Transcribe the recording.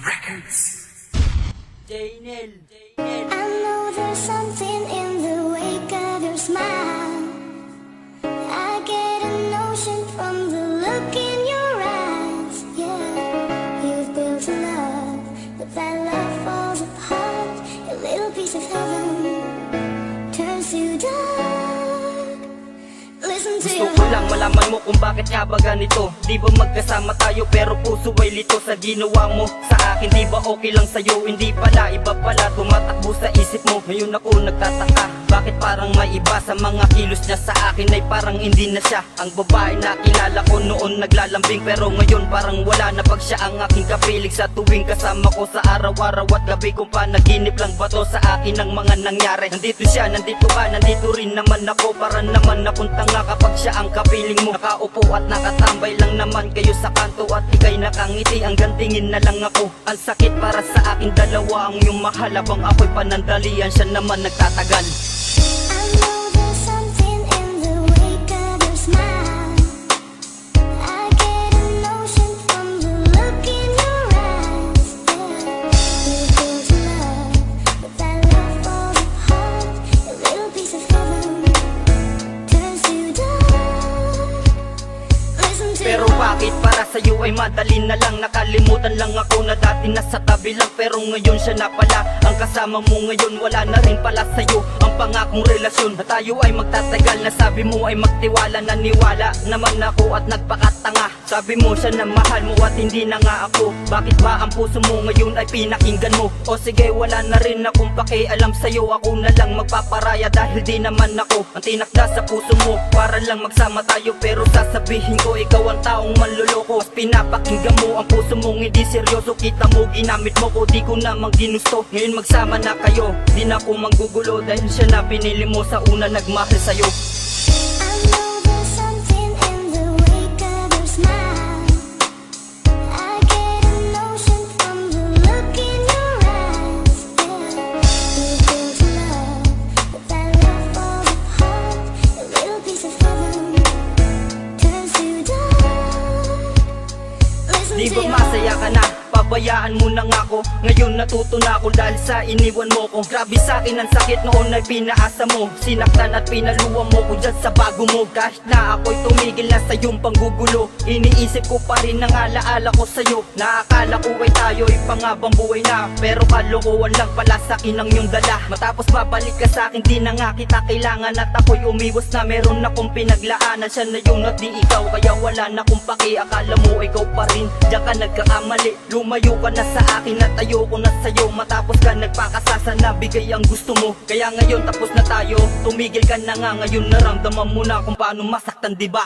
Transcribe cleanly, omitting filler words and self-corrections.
Records. Jaynel. I know there's something in the wake of your smile. I get a notion from the look in your eyes. Yeah, you've built a love, but that love falls apart. A little piece of heaven turns to dark. Listen to Gusto your ko lang malaman mo kung bakit nga ba ganito. Di ba magkasama tayo pero puso ay lito sa ginawa mo sa akin. Di ba okay lang sa'yo? Hindi pala, iba pala tumatakbo sa isip mo. Ngayon ako nagtataka, bakit parang may iba sa mga kilos niya sa akin ay parang hindi na siya ang babae na kilala ko noon naglalambing. Pero ngayon parang wala na pag siya ang aking kapiling. Sa tuwing kasama ko sa araw-araw at gabi kung panaginip lang ba to sa akin ang mga nangyari. Nandito siya, nandito ka, nandito rin naman ako. Para naman napunta nga kapag siya ang kapiling mo. Nakaupo at nakatambay lang naman kayo sa kanto at ikay nakangiti. Ang gantingin na lang ako. Ang sakit para sa akin dalawa ang iyong mahal. Habang ako'y panandalian, siya naman nagtatagal. I know there's something in the wake of your smile. I get a notion from the look in your eyes. Yeah, you built a love, but that love falls apart. A little piece of heaven turns to dark. Listen to Pero bakit para sa'yo ay madali na lang? Nakalimutan lang ako na dati nasa tabi lang. Pero ngayon siya na pala ang kasama mo ngayon. Wala na rin pala sa'yo ang pangakong relasyon na tayo ay magtatagal. Na sabi mo ay magtiwala, naniwala naman ako at nagpakatanga. Sabi mo siya na mahal mo at hindi na nga ako. Bakit ba ang puso mo ngayon ay pinakinggan mo? O sige, wala na rin akong pakialam sa'yo. Ako na lang magpaparaya dahil di naman ako ang tinakda sa puso mo. Para lang magsama tayo pero sasabihin ko ikaw ang taong manloloko. Mas pinapakinggan mo ang puso mong hindi seryoso. Kita mo ginamit mo ko, di ko namang ginusto. Ngayon magsama na kayo, di na ako manggugulo. Dahil siya na pinili mo sa una nagmahal sa'yo. I know there's something in the wake of your smile. I get a notion from the look in your eyes. Yeah, you built a love, but that love falls apart. A little piece of heaven turns to dark. Listen Di to ba your masaya ka na? Pabayaan mo na nga ako. Ngayon natuto na ako dahil sa iniwan mo ko. Grabe sa'kin ang sakit noon ay pinaasa mo. Sinaktan at pinaluwa mo ko dyan sa bago mo. Kahit na ako'y tumigil na sa iyong panggugulo, iniisip ko pa rin ang alaala ko sa'yo. Naakala ko ay tayo'y pangabang buhay na, pero kalokohan lang pala sa'kin ang iyong dala. Matapos babalik ka sa'kin, di na nga kita kailangan. At ako'y umiwas na meron akong pinaglaanan. Siya na yung at di ikaw, kaya wala na akong paki. Akala mo ikaw pa rin, diyan ka nagkakamali. Lumayo ka na sa akin at ayoko na sa'yo. Matapos ka nagpakasasa na bigay ang gusto mo. Kaya ngayon tapos na tayo, tumigil ka na nga. Ngayon naramdaman mo na kung paano masaktan, diba?